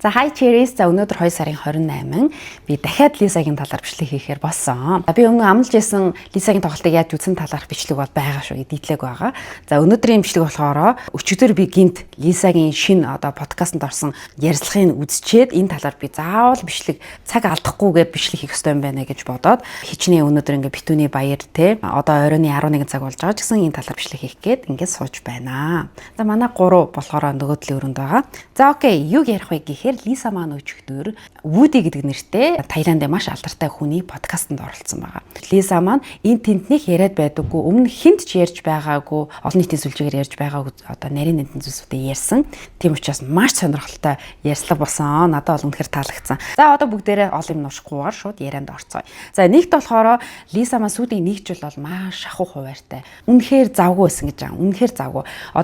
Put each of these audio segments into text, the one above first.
За Hi Cherries за өнөөдөр 2 сарын 28 би дахиад Лисагийн талаар бичлэг хийхээр болсон. Би өмнө амлаж байсан Лисагийн тоглолтыг яаж үзсэн талаарх бичлэг бол байгаа шүү дийтлэг байгаа. За өнөөдрийн бичлэг болохоор өчигдөр би гинт Лисагийн шинэ подкастт орсон ярилцлагыг үзчихэд энэ талаар би заавал бичлэг цаг алдахгүйгээр бичлэг хийх ёстой юм байна гэж бодоод хичнээн өнөөдөр ингээ битүүний баяр те оройн 11 цаг болж байгаа ч гэсэн энэ талаар бичлэг хийх гээд ингээ сууж байна. За манай 3 болохоор нөгөө төлөв өрөнд байгаа. За окей, юу ярих вэ гэхээр Лиса маань өчигдөр Woody гэдэг нэртэй Таиландын маш алдартай хүний подкастт оролцсон байгаа. Лиса маань энэ тентнийх яриад байдаггүй, өмнө хинт ч ярьж байгаагүй, олон нийтийн сүлжээгээр ярьж байгаагүй нарийн тентний зүйлсүүдээ ярьсан. Тийм учраас маш сонирхолтой ярьслаг болсон. Надад бол үнэхээр таалагдсан. За бүгдээрээ олон юм нуушгүйгээр шууд ярианд орцгоё. За нэгт болохоор Лиса маань сүүдийн нэг жил бол маш шахуу хуваартай. Үнэхээр завгүй байсан гэж байгаа. Үнэхээр завгүй.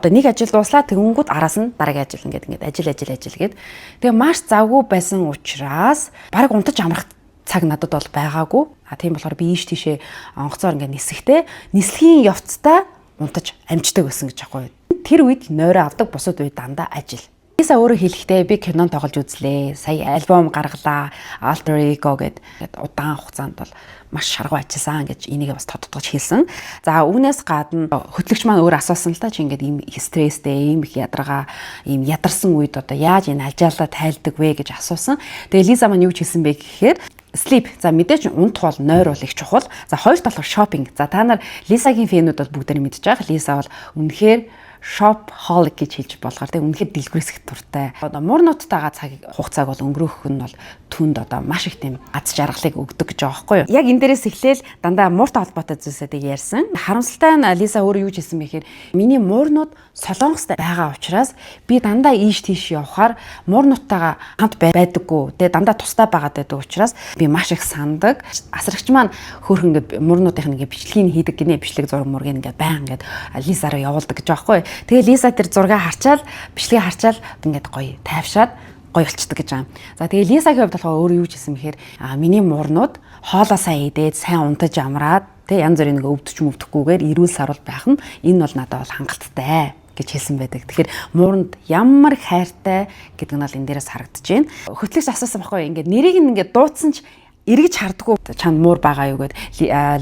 Нэг ажил дууслаа тэгэнгүүт араас нь дараагийн ажил ингээд ажил гээд. Тэгээ маш завгүй байсан учраас баг унтаж амрах цаг надад бол байгаагүй. Тийм болохоор би ийш тийшээ онгоцоор ингээд нисэхтэй нислэгийн явцдаа унтаж амждаг байсан гэж аахгүй. Тэр үед нойроо авдаг, бусад үед дандаа ажил. Лиса өөрөө хэлэхдээ би кинон тоглож үзлээ. Сая альбом гаргалаа. Alter Ego гэдэг удаан хугацаанд бол маш шаргуу ажилласан гэж энийг бас тодтогч хэлсэн. За үүнээс гадна хөтлөгч маань өөр асуусан л та чи ингээд ийм стресстэй, ийм их ядаргаа, ийм ядарсан үед яаж энэ ажаалаа тайлдаг вэ гэж асуусан. Тэгээ Лиса маань юу хэлсэн бэ гэхээр sleep. За мэдээж унтах бол нойр бол их чухал. За хоёр талаар shopping. За та нар Лисагийн фэнүүд бол бүгд мэдж байгаа. Лиса бол үнэхээр shopaholic гэж хэлж болохоор тэг үнэхээр дэлгэрээсэх туртай. Муурнуудтайгаа хугацааг бол өнгөрөөх нь бол түнд маш их тийм аз жаргалыг өгдөг гэж байгаа байхгүй юу. Яг энэ дээрээс эхлээл дандаа мууртай холбоотой зүйлсүүдийг ярьсан. Харамсалтай нь Лиса өөрөө юу хэлсэн бэ гэхээр миний муурнууд солонгостой байгаа учраас би дандаа ийш тийш явхаар муурнуудтайгаа хамт байдаггүй. Тэгээ дандаа тустай байгаад байдаг учраас би маш их сандаг. Асрагч маань хөөрхөн ингээд муурнуудын ингээд бичлэгийг хийдэг гинэ, бичлэг зураг мургийг ингээд баян ингээд Лисараа явуулдаг гэж байгаа байхгүй юу. Тэгээ Лиса тэр зургийг харчаал, бичлэгийг харчаал ингээд гоё тайвшаад гоё болчдөг гэж байгаа. За тэгээ Лисагийн хувьд болохоор өөрөө юу ч хэлсэн бэхээр миний муурнууд хоолоо сайн идээд, сайн унтаж амраад тэг янз бүрийн өвдөж мөвдөхгүйгээр эрүүл сарвал байх нь энэ бол надад бол хангалттай гэж хэлсэн байдаг. Тэгэхээр мууранд ямар хайртай гэдэг нь бол энэ дээрээс харагдаж байна. Хөтлөгч асуусан байхгүй ингээд нэрийг ингээд дуудсан ч эргэж хардггүй чанд муур байгаа юу гэд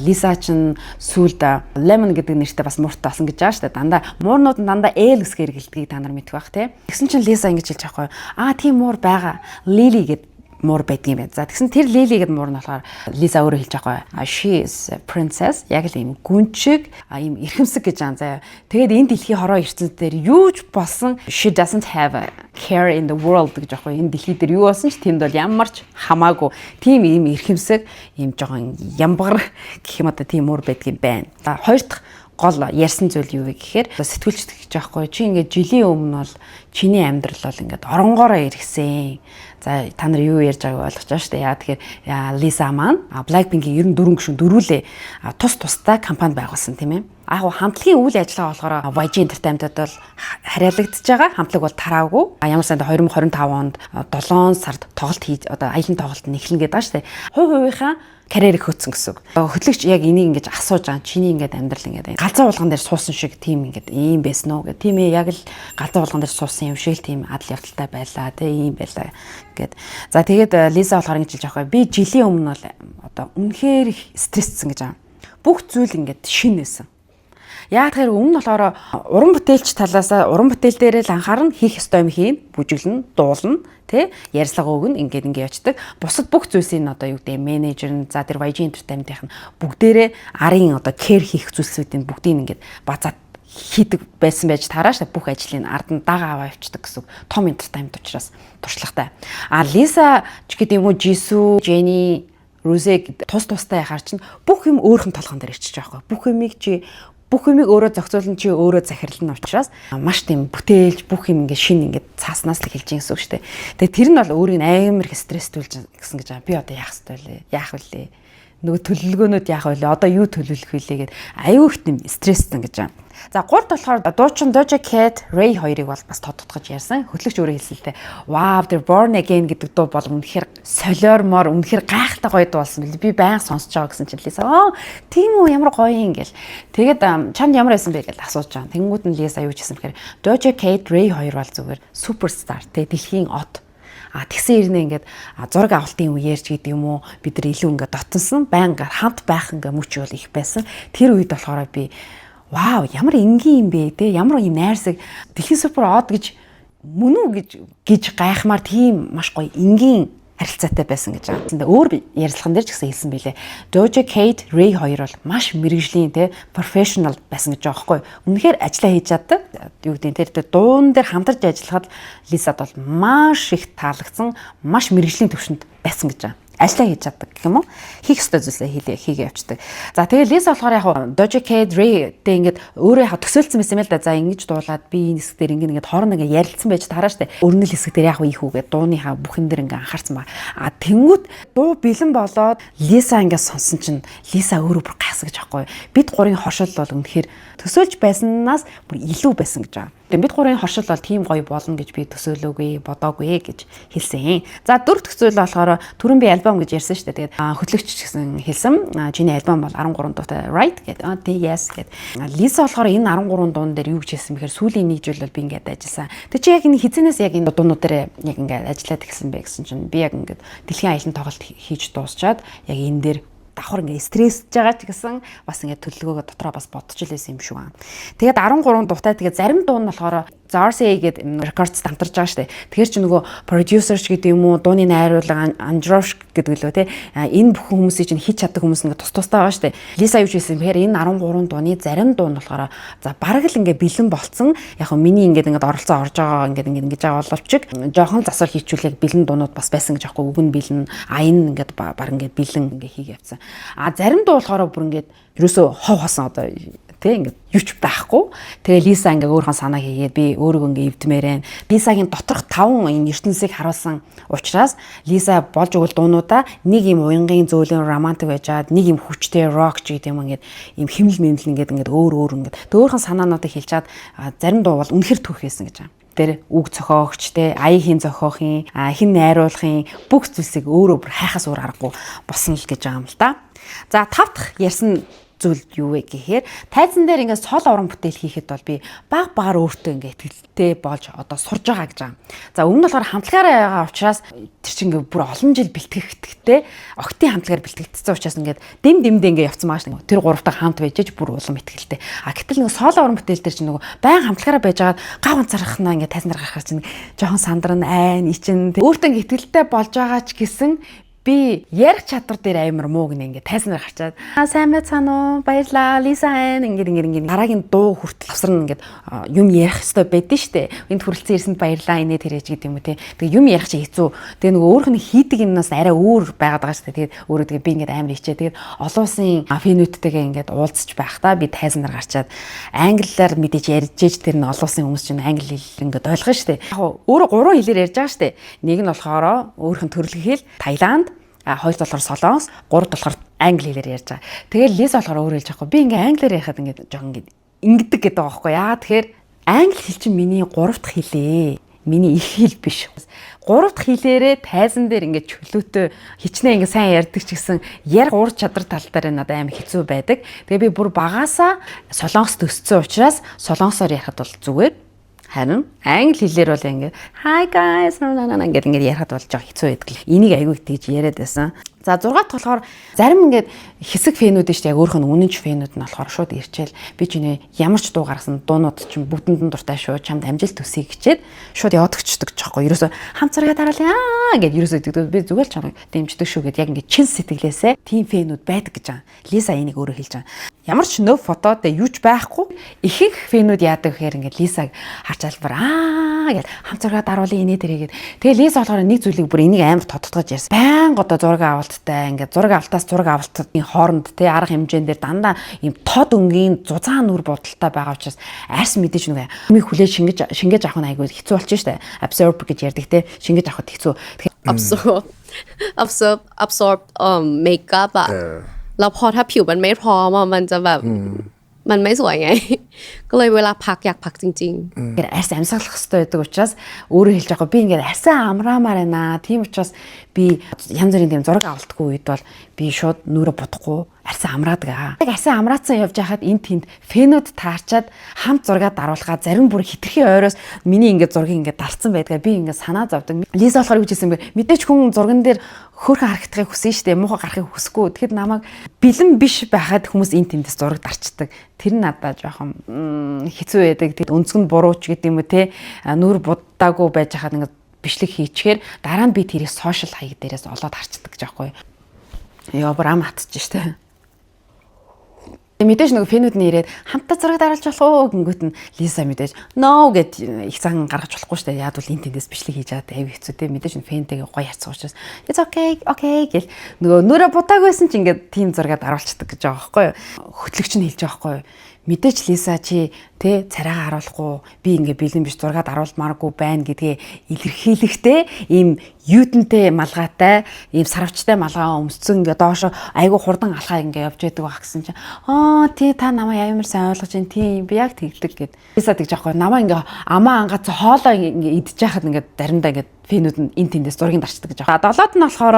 Лиса чин сүлд lemon гэдэг нэртэй бас мууртай болсон гэж байгаа шүү дээ. Дандаа муурнууд нь дандаа L үсгээр гэлдгийг та нар мэдэх бах тий. Тэгсэн чин Лиса ингэж хэлж байгаа байхгүй. Тийм муур байгаа. Lily гэд муур байдгийн байна. За тэгсэн тэр Lily гэд муур нь болохоор Лиса өөрөө хэлж байгаа байхгүй. She is a princess. Яг л ийм гүнчиг, ийм эрхэмсэг гэж байгаа заяа. Тэгээд энэ дэлхийн хороо ертөнцийн дээр юу ч болсон she doesn't have a care in the world гэж байхгүй. Энэ дэлхий дээр юу болсон ч тэнд бол ямар ч хамаагүй. Тийм ийм эрхэмсэг, ийм жоохон ямбар гэх юм тийм муур байдгийн байна. Хоёр дахь гол ярьсан зүйл юу вэ гэхээр сэтгүүлч гэж байхгүй. Чи ингээд жилийн өмнө бол чиний амьдрал бол ингээд оронгоороо иргсэн. За та нар юу ярьж байгааг ойлгож байгаа шүү дээ. Яа тэгэхээр Лиса маань Blackpink-ийн 94 гишүүн дөрүүлээ тустай компани байгуулсан тийм ээ. Хамтлагийн үйл ажиллагаа болохоор YG Entertainment-д бол хариалагдж байгаа. Хамтлаг бол тараагүй. Ямар санд 2025 онд 7 сард тоглолт аялын тоглолт нь эхэлнэ гэдэг байгаа шүү дээ. Хувь хувийнхаа карьерийг хөөцсөн гэсэн үг. Хөтлөгч яг энийг ингэж асууж байгаа. Чиний ингээд амьдрал ингээд галзуу булган дээр суусан шиг тийм ингээд ийм байсан уу гэх. Тийм ээ яг л галзуу булган дээр суусан юм шиг л тийм адал явдалтай байлаа. Тэ ийм байлаа гэд. За тэгээд Лиса болохоор ингэж хэлж байгаа. Би жилийн өмнө бол үнэхээр их стресссэн гэж байгаа. Бүх зүйл ингээд шин нэсэн. Яг тэгэхээр өмнө болохоор уран бүтээлч талаас уран бүтээл дээрээ л анхаарна, хийх ёстой юм хийн, бүжиглэн, дуулна, тэ ярьслага өгнө, ингээд явцдаг. Бусад бүх зүйлсийн юу гэдэг менежер нь за тэр YG Entertainment-ийн бүгдээрээ арын care хийх зүйлсүүдийн бүгдийг ингээд базаад хийдэг байсан байж тарааш бүх ажлыг ард нь дагаа аваа явчихдаг гэсэн том entertainment учраас туршлагатай. Лиса ч гэдэг юм уу Jisoo, Jennie, Rose тустай яхаар чинь бүх юм өөрхөн толгоон дээр ирчихэж байгаа байхгүй. Бүх юмыг өөрөө зохицуулна чи өөрөө захирлна учраас маш тийм бүтээлж бүх юм ингээд шин ингээд цааснаас л хэлж ингэсэн үг шүү дээ. Тэгээ тэр нь бол өөрийг амар их стресстүүлж гэсэн гэж байгаа. Би одоо яах ёстой вэ? Яах вэ? Нөгөө төлөвлөгөөнүүд яах вэ? Одоо юу төлөвлөх вэ гэд аюу их тийм стресстэй гэж байгаа. За гуравт болохоор дуучин Doja Cat, Ray хоёрыг бол бас тодтогч ярьсан. Хөтлөгч өөрөө хэлсэн л дээ. Wow, they're born again гэдэг дуу бол үнэхээр солиормоор үнэхээр гайхалтай гоё дуу болсон бил. Би баян сонсож байгаа гэсэн чинь Лиса тийм үү ямар гоё юм гээл. Тэгээд чамд ямар байсан бэ гэж асууж байгаа. Тэнгүүд нь Лиса юу ч хэлсэн бэхээр Doja Cat, Ray хоёр бол зүгээр суперстар те дэлхийн од. Тэгсэн ирнэ ингээд зураг авалтын үеэр ч гэдэг юм уу бид нар илүү ингээд дотонсон байнга хамт байх ингээд мөч бол их байсан. Тэр үед болохоор би вау ямар энгийн юм бэ те ямар юм найрсаг дэлхийн супер од гэж мөн үү гэж гайхмаар тийм маш гоё энгийн харилцаатай байсан гэж байгаа. Өөр ярилцлаган дээр ч гэсэн хэлсэн билээ. Doja Cat, Ray хоёр бол маш мэрэгжлийн те профешнл байсан гэж байгаа байхгүй. Үнэхээр ажиллаа хийж чаддаг. Юу гэдэг тэр дуун дээр хамтарч ажиллахад Лисад бол маш их таалагдсан, маш мэрэгжлийн төвшөнд байсан гэж байгаа. Ажиллаа хийж чаддаг гэх юм уу? Хийх ёстой зүйлээ хийгээ явцдаг. За тэгээ Лиса болохоор яг Doja Cat, Ray-тэй ингээд өөрөө төсөөлсөн байсан юм л да. За ингэж дуулаад би энэ хэсэг дээр ингээд хоорондоо ингээд ярилцсан байж таараа штэ. Өрнөл хэсэг дээр яг ийх үгээд дууныхаа бүхэн дээр ингээд анхаарсан ба. Тэнгүүт дуу бэлэн болоод Лиса ингээд сонсон чинь Лиса өөрөө бүр гайхсан гэж аахгүй. Бид гурийн хошил бол үнэхээр төсөөлж байснаас бүр илүү байсан гэж байгаа. Тэгээд бид гурийн хошил бол тийм гоё болно гэж би төсөөлөөгүй, бодоогүй гэж хэлсэн. За дөрөвт төсөөл болохоор түрүүн би альбом гэж ярьсан шүү дээ. Тэгээд хөтлөгч гэсэн хэлсэн. Чиний альбом бол 13 дуутай right гэдэг. Yes гэдэг. Лиса болохоор энэ 13 дуун дээр юу гэж хэлсэн бэхээр сүүлийн нэг жил бол би ингээд ажилласан. Тэг чи яг энэ хизэнээс яг энэ дуунууд дээр яг ингээд ажиллаад гэсэн бэ гэсэн чинь би яг ингээд дэлхийн аялын тоглолт хийж дуусчаад яг энэ дээр давхар ингээ стрессж байгаа ч гэсэн бас ингээ төлөвлөгөөгөө дотроо бас бодож илсэн юм шүү. Тэгээд 13 дуутай тэгээд зарим дуу нь болохоор RCA гэдэг рекордс дамтарч байгаа штэ. Тэгэхээр чи нөгөө продюсер ч гэдэг юм уу, дууны найруулга Анжрош гэдэг лөө те. Энэ бүхэн хүмүүсийг чинь хийж чаддаг хүмүүс ингээ тус тустай байгаа штэ. Лиса юу ч хэлсэн бэхээр энэ 13 дууны зарим дуу нь болохоор за бараг л ингээ бэлэн болцсон. Яг нь миний ингээ оролцоо орж байгаа ингээ ингэж байгаа боловч жоохон засвар хийчүүлэх бэлэн дуунууд бас байсан гэж аахгүй. Үг нь бэлэн, аян ингээ баг ингээ бэлэн ингээ хийгээ явцсан. Зарим дуу болохоор бүр ингээ ерөөсөө хов хосон одоо тэг ингээд юуч байхгүй. Тэгээ Лиса ингээ өөрхөн санаа хийгээд би өөрийгөө ингээ эвдмээрэн. Лисагийн доторх 5 энэ ертөнцийг харуулсан учраас Лиса болж өгөл дуунуудаа нэг юм уянгийн зөөлөн романтик байжгаад нэг юм хүчтэй рок ч гэдэг юм ингээд юм хэмнэл мэмлэн ингээд өөр ингээд өөрхөн санаануудыг хэлчихэд зарим дуу бол үнэхэр түүх байсан гэж байна. Тэр үг зохиогч те аяхийн зохиохын хин найруулахын бүх зүйлсийг өөрөө бүр хайхаас өөр аргагүй босно л гэж байгаа юм л да. За 5 дахь ярьсан зүйл юу вэ гэхээр тайзан дээр ингээд сол уран бүтээл хийхэд бол би баг багаар өөртөө ингээд итгэлтэй болж одоо сурж байгаа гэж байгаа. За өмнө нь болохоор хамтлагаараа байгаа учраас тэр чинь ингээд бүр олон жил бэлтгэхтэй октын хамтлагаар бэлтгэгдсэн учраас ингээд дэм дэмдээ ингээд явцсан маш нэг тэр гуравтаа хамт байжээж бүр улам итгэлтэй. Гэтэл нэг сол уран бүтээл дээр чинь нөгөө байн хамтлагаараа байжгаад гав ганцаархнаа ингээд тайзан дээр гарахаар чинь жоохон сандран айн ичин өөртөө ингээд итгэлтэй болж байгаа ч гэсэн би ярих чадвар дээр амар муу гэнэ ингээд тайзнаар гарчаад сайн байцгаана уу баярлаа Лиса айн ингээд дараагийн дуу хүртэл авсарна ингээд юм ярих хэрэгтэй байдэн штэ энд хүрэлцэн ирсэнд баярлаа инээ тэрэж гэдэг юм уу те тэгээ юм ярих чи хэцүү тэгээ нөгөө өөрх нь хийдэг юмнаас арай өөр байгаад байгаа штэ тэгээд өөрөө тэгээ би ингээд амар хичээ тэгээд олон улсын фенүүдтэйгээ ингээд уулзч байхдаа би тайзнаар гарчаад англиар мэдээж ярьж ээж тэр нь олон улсын хүмүүс чинь англи хэл ингээд ойлгох штэ яг өөрөө 3 хэлээр ярьж байгаа штэ нэг нь болохоор өөрх нь төрөлх хэл Таиланд хоёр болохоор Солонгос, гурав болохоор англи хэлээр ярьж байгаа. Тэгээд Лиса болохоор өөр хэлж байхгүй. Би ингээ англиар ярихад ингээ жоохон ингээ ингэдэг гэдэг байгаа байхгүй яа. Тэгэхээр англи хэл чинь миний 3 дахь хэлээ. Миний их хэл биш. 3 дахь хэлээрээ тайзан дээр ингээ чөлөөтэй хичнээн ингээ сайн ярьдаг ч гэсэн ярь уур чадвар тал дээр надад амар хэцүү байдаг. Тэгээ би бүр багаасаа Солонгост өссөн учраас солонгосоор ярихад бол зүгээр. Харин англи хэлээр бол ингээд hi guys ингээд ярихад бол жоо хэцүү байдаг л. Энийг айгүй тэгж яриад байсан. За 6 дахь болохоор зарим ингээд хэсэг фэнүүд шүү дээ. Яг өөрх нь үнэнч фэнүүд нь болохоор шууд ирчээл би чиний ямар ч дуу гаргасан дуунууд чинь бүгдэнд нь дуртай шүү. Чамд амжилт төсөй гэчээд шууд явагдчихдаг жоохгүй. Ерөөсө хамт зураг дараалаа гэд ерөөсө тэгдэг. Би зүгээр л чамайг дэмждэг шүү гэд яг ингээд чин сэтгэлээсээ тийм фэнүүд байдаг гэж байгаа. Лиса энийг өөрөө хэлж байгаа. Ямар ч нөв фото дэ юуч байхгүй ихэнх фэнүүд яадаг гэхээр ингээд Лисаг харж албар гэд хамт зураг даруулъя инээ тэрийгээд тэгээ Лиса болохоор нэг зүйлийг бүр энийг амар тодтогож ярьсан. Баян одоо зураг авалттай ингээд зураг авалтаас зураг авалтын хооронд те арга хэмжээндээр дандаа ийм тод өнгийн зузаан нүр бодолтой байгаа учраас арьс мэдээж нөгөө юмыг хүлээж шингээж авах нь айгүй хэцүү болчих штэ. Absorb гэж ярьдаг те шингээж авахд хэцүү. absorb makeup แล้วพอถ้าผิวมันไม่พร้อมมันจะแบบมันไม่สวยไงก็เลยเวลาพักอยากพักจริงๆ арьс амьсгалах хэрэгтэй байдаг учраас өөрөө хэлж байгаа би ингээд арьсаа амраамаар байна. Тийм учраас би янз бүрийн тийм зураг авалтгүй үед бол би шууд нүрэ бодохгүй арьсан амраадаг аа. Яг арьсан амраацсан явж байхад энд тэнд фэнүүд таарчаад хамт зураг даруулахаа зарим бүр хитрхи ойроос миний ингээд зургийг ингээд далцсан байдгаа би ингээд санаа зовдөг. Лиза болохоор юу гэсэн бэ? Мэдээч хүн зурган дээр хөөрхөн харагдахыг хүсэн штэ, муухай гарахыг хүсэхгүй. Тэгэхэд намайг бэлэн биш байхад хүмүүс энд тэндээс зураг дарчдаг. Тэр нь надад жоохон хэцүү байдаг. Тэгэд өнцгөнд бурууч гэдэг юм уу те, нүур будаагүй байж хахад ингээд бичлэг хийчихээр дараа нь би тэрийг сошиал хаяг дээрээс олоод харцдаг гэж аахгүй. Яа бүр ам хатчих штэ. Мэдээж нөгөө фэнүүдний ирээд хамтдаа зураг даруулж болох уу гингүүт нь Лиза мэдээж no гэд их цан гаргаж болохгүй шүү дээ. Яг бол энэ тэндээс бичлэг хийж аваад аяв хэцүү те. Мэдээж фэнтэйгээ гоё харцсан учраас it's okay гэл нөгөө нүрэ будааг байсан ч ингээд тийм зураг даруулцдаг гэж байгаа байхгүй юу. Хөтлөгч нь хэлж байгаа байхгүй юу. Мэдээж Лиза чи тэ царайгаа харуулахгүй би ингээ бэлэн биш зураг даруулмааргүй байна гэдгээ илэрхийлэхтэй ийм юудэнтэй малгайтай ийм сарвчтай малгай өмсцөн ингээ доошо айгу хурдан алхаа ингээ явж байдаг баг гэсэн чинь тий та намайг амар сайн ойлгож байна тийм би яг тэгдэг гэд Лиза тэгж аахгүй намайг ингээ амаа ангац хоолоо ингээ идэж яхад ингээ заримдаа ингээ фэнүүд нь эн тэндээс зургийг дарчдаг гэж байгаа. Долоод нь болохоор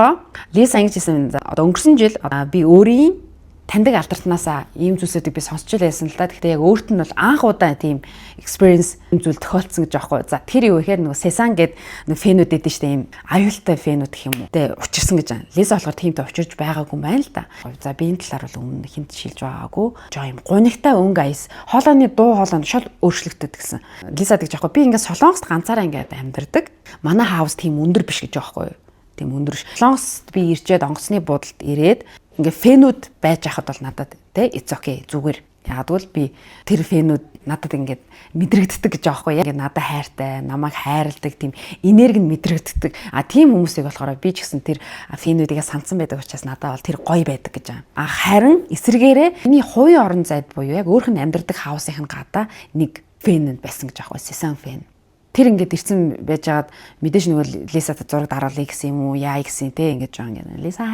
Лиза ингэж хэлсэн одоо өнгөрсөн жил би өөрийн таньдаг алдартнаасаа ийм зүйлсүүдийг би сонсч байсан л да. Гэхдээ яг өөрт нь бол анх удаа тийм experience юм зүйл тохиолдсон гэж аахгүй. За тэр юу гэхээр нөгөө Sesan гэдэг нөгөө фэнүүд эдэн штэ ийм аюултай фэнүүд гэх юм уу. Тэ учирсан гэж байна. Лиза болохоор тиймтэй учирж байгаагүй юм байна л да. За би энэ талаар бол өмнө хинт шилж байгаагүй. Жоо ийм гунигтай өнгө аяс хоолойны дуу хоолой нь шал өөрчлөгдөд гэсэн. Лиза гэж аахгүй. Би ингээд Солонгост ганцаараа ингээд амьдардаг. Манай хаус тийм өндөр биш гэж аахгүй. Тийм өндөр. Солонгост би ирчээд онгоцны буудалд ирээд ингээ фэнүүд байж хахад бол надад те it's okay зүгээр. Ягдвал би тэр фэнүүд надад ингээд мэдрэгддэг гэж аахгүй яг надад хайртай, намайг хайрладаг тийм энерги нь мэдрэгддэг. Тийм хүмүүсийг болохоор би ч гэсэн тэр фэнүүдийгээ сансан байдаг учраас надад бол тэр гоё байдаг гэж байгаа. Харин эсрэгээрээ миний хувийн орон зайд буюу яг өөрх нь амьдардаг хаусынх нь гадаа нэг фэн байсан гэж аахгүй Sesan фэн. Тэр ингээд ирсэн байжгаад мэдээж нөгөө Лизад зураг даруулъя гэсэн юм уу яа гэсэн те ингэж жоо ингээд Лиза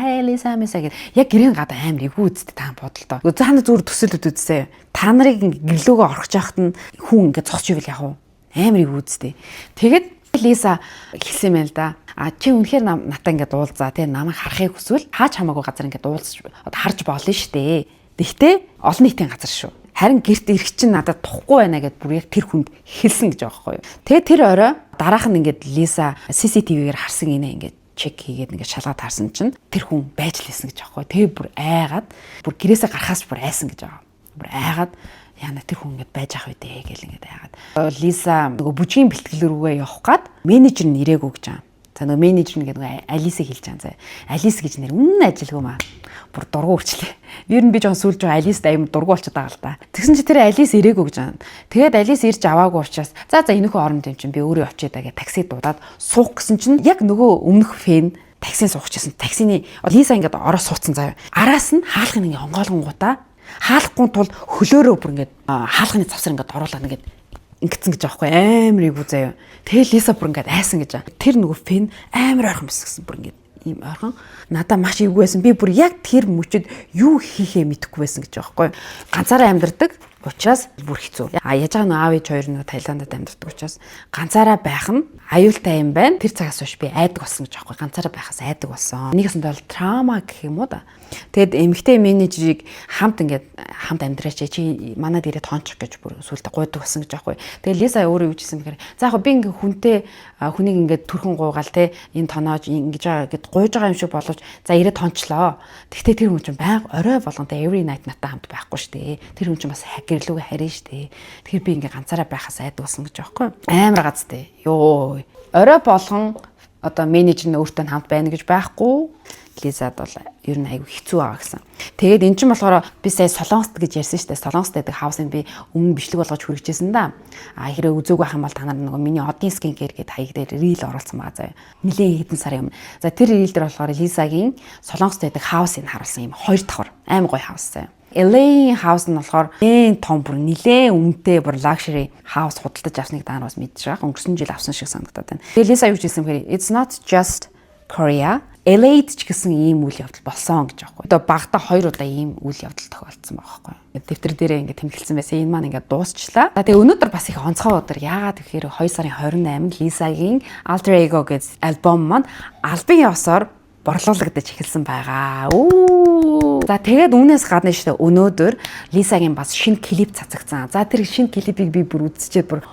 Лиза гэд яг гэрийн гадаа амар игүү үсттэй та бодолтой. Цаана зүгээр төсөөлөд үзсэн. Та нарыг гэрлөөгөө орхиж яхад нь хүн ингээд цогч ивэл яг уу амар игүү үсттэй. Тэгэд Лиза хэлсэн юм л да. Чи үнэхээр натаа ингээд уулзаа те намайг харахыг хүсвэл хаач хамаагүй газар ингээд уулзч харж болно штэ. Тэгтээ олон нийтийн газар шүү. Харин гэрт ирэх чинь надад тухгүй байна гэд бүр яг тэр хүнд хэлсэн гэж байгаа байхгүй юу. Тэгээ тэр орой дараах нь ингээд Лиза CCTV-гээр харсан инээ ингээд чек хийгээд ингээд шалгаад харсан чинь тэр хүн байж лээсэн гэж байгаа байхгүй. Тэгээ бүр айгаад бүр гэрээсээ гарахаас бүр айсан гэж байгаа. Бүр айгаад яна тэр хүн ингээд байж ах үдээ гэл ингээд айгаад. Лиза нөгөө бүжгийн бэлтгэл рүүгээ явах гад менежер нь ирээгүй гэж байгаа. За нөгөө менежер нь гэдэг Алисыг хэлж байгаа. Алис гэж нэр үнэн ажилгүй маа. Бүр дургу үрчлээ. Ер нь би жоон сүүлж байгаа Алист аян дургу болчиход байгаа л да. Тэгсэн чи тэр Алис ирээгүй гэж байна. Тэгээд Алис ирж аваагүй учраас за энэхүү оронд юм чинь би өөрөө очиад байгаа такси дуудаад суух гэсэн чинь яг нөгөө өмнөх фэн таксинд суучихсан. Таксины Лиза ингээд ороо суудсан заяа. Араас нь хаалхын ингээд онгойлгонгуудаа хаалахгүй тул хөлөөрөө бүр ингээд хаалхны завсар ингээд оруулаад ингээд ингэсэн гэж аахгүй амар игүү заяа. Тэгээ Лиза бүр ингээд айсан гэж байгаа. Тэр нөгөө фэн амар ойрхон биш гэсэн бүр ингээд ийм ойрхон надаа маш ивгүй байсан. Би бүр яг тэр мөчөд юу хийхээ мэдэхгүй байсан гэж байгаа байхгүй. Ганцаараа амьдардаг учраас бүр хэцүү. Яаж байгаа нөө аав ээж хоёр нөө Таиландд амьдардаг учраас ганцаараа байх нь аюултай юм байна. Тэр цагаас хойш би айдаг болсон гэж байгаа байхгүй. Ганцаараа байхаас айдаг болсон. Нэгээс нь бол траума гэх юм уу да. Тэгэд эмэгтэй менежерийг хамт амьдраач чи манад ирээд хончих гэж бүр сүултэ гуйдаг болсон гэж байгаа байхгүй. Тэгээ Лиза өөрөө юу гэсэн бэхээр за яг би ингээ хүнтэй хүнийг ингээ төрхөн гуугаал те энэ тоноож ингэж байгаа гэд гуйж байгаа юм шиг боловч за ирээд хончлоо. Тэгтээ тэр хүн чинь байнга орой болгонтэй every night натаа хамт байхгүй штэ. Тэр хүн чинь бас гэрлүүгээ харин штэ. Тэгэхээр би ингээ ганцаараа байхаас айдаг болсон гэж байгаа байхгүй. Амар газтай. Йоо. Орой болгон одоо менежер нь өөртөө хамт байна гэж байхгүй. Лизад бол ер нь айгүй хэцүү байгаа гэсэн. Тэгээд эн чинь болохоор би сая Солонгост гэж ярьсан шүү дээ. Солонгост байдаг хаусыг би өмнө бичлэг болгож хүргэжсэн да. Хэрэг үзөөг байх юм бол та нар нөгөө миний одын скин кэр гэдэг хаяг дээр рил оруулсан байгаа заяа. Нилийн хэдэн сарын өмнө. За тэр рил дээр болохоор Лизагийн Солонгост байдаг хаусыг харуулсан юм 2 давхар. Амар гоё хаус заяа. LA хаус нь болохоор том бүр нилээн үнэтэй бүр luxury хаус худалдаж авсныг та нар бас мэдж байгаа. Өнгөрсөн жил авсан шиг санагдаад байна. Тэгээд Лиза юу гэсэн бэхээр it's not just Korea LA-д ч гэсэн ийм үйл явдал болсон гэж байгаа. Одоо багада 2 удаа ийм үйл явдал тохиолдсон байгаа байхгүй. Дэвтэр дээрээ ингээд тэмдэглэсэн байсан. Энэ маань ингээд дуусчлаа. За тэгээ өнөөдөр бас их онцгой өдөр. Яагаад гэхээр 2 сарын 28-нд Лизагийн Alter Ego гэж альбом маань албан ёсоор борлуулагдаж эхэлсэн байгаа. Үу. За тэгээд үүнээс гадна шүү дээ өнөөдөр Лисагийн бас шинэ клип цацагцсан. За тэр шинэ клипийг би бүр үзчихээд бүр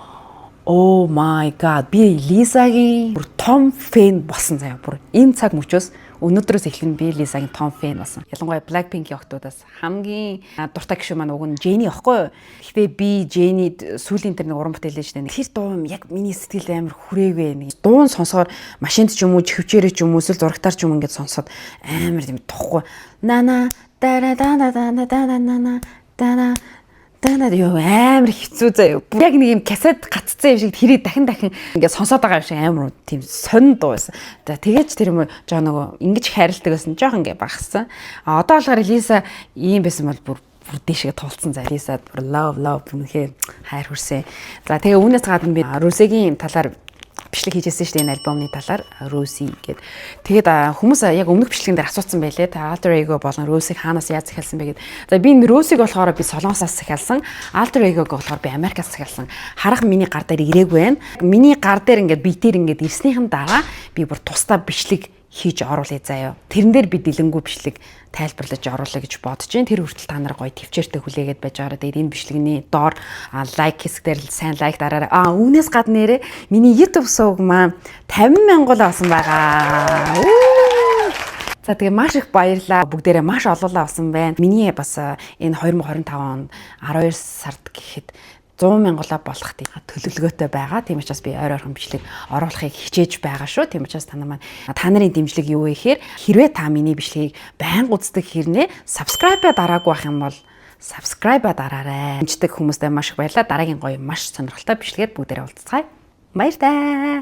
oh my god би Лисагийн бүр том фэн болсон заяа. Бүр энэ цаг мөчөөс өнөөдрөөс эхлэн би Лисагийн том фэн болсон. Ялангуяа Blackpink-ийн охтуудаас хамгийн дуртай гишүүн маань уг нь Jennie аахгүй юу? Гэхдээ би Jennie сүүлийн тэр нэг уран бүтээлээ шүү дээ. Тэр дуу яг миний сэтгэлд амар хүрээвэ. Нэг дуун сонсохоор машинд ч юм уу, хөвчээрээ ч юм уу, эсвэл зурагтаар ч юм ингээд сонсоход амар тийм тухгүй. Нана дара дана дана дана дана танад юу амар хэцүү заяа. Яг нэг юм касет гаццсан юм шиг тэрийг дахин ингээд сонсоод байгаа юм шиг амар тийм сонин дуу байсан. За тэгээд тэр юм жоо нөгөө ингэж хайрладаг байсан жоох ингээд багассан. А одоо болохоор Лиса ийм байсан бол бүр дэшгээ туулцсан заа. Лиса бүр love үнэхээр хайр хүрсэн. За тэгээ үүнээс гадна би Rose-гийн талаар бичлэг хийжсэн шүү дээ энэ альбомны талаар Rose гэдэг. Тэгээд хүмүүс яг өмнөх бичлэгэн дээр асуусан байлээ. Та Alter Ego болон Rose-ийг хаанаас яаж захиалсан бэ гэд. За би энэ Rose-ийг болохоор би Солонгосоос захиалсан. Alter Ego-г болохоор би Америкаас захиалсан. Харах миний гар дээр ирээгүй байна. Миний гар дээр ингээд битээр ингээд ирснийхэн дараа би бүр тусдаа бичлэг хийж оруулъя заяа. Тэрэн дээр би дэлгэнгүй бичлэг тайлбарлаж оруулъя гэж бодож байна. Тэр хүртэл та нар гоё төвчээртэй хүлээгээд байж байгаа. Тэгээд энэ бичлэгний доор лайк хэсгээр сайн лайк дараарай. Үүнээс гадна нэрээ миний YouTube сувг маань 50,000 болсон байгаа. За тэгээ маш их баярлалаа. Бүгдээрээ маш олоолаа болсон байна. Миний бас энэ 2025 онд 12 сард гэхэд 100,000 болох төлөвлөгөөтэй байгаа. Тийм учраас би ойрхон бичлэг оруулахыг хичээж байгаа шүү. Тийм учраас та нарын дэмжлэг юу вэ гэхээр хэрвээ та миний бичлэгийг байнга үздэг хэрнээ subscribe дараагүй байх юм бол subscribe дараарай. Дэмждэг хүмүүстээ маш их баярлалаа. Дараагийн гоё маш сонирхолтой бичлэгээр бүгдээрээ уулзцгаая. Баяр таа.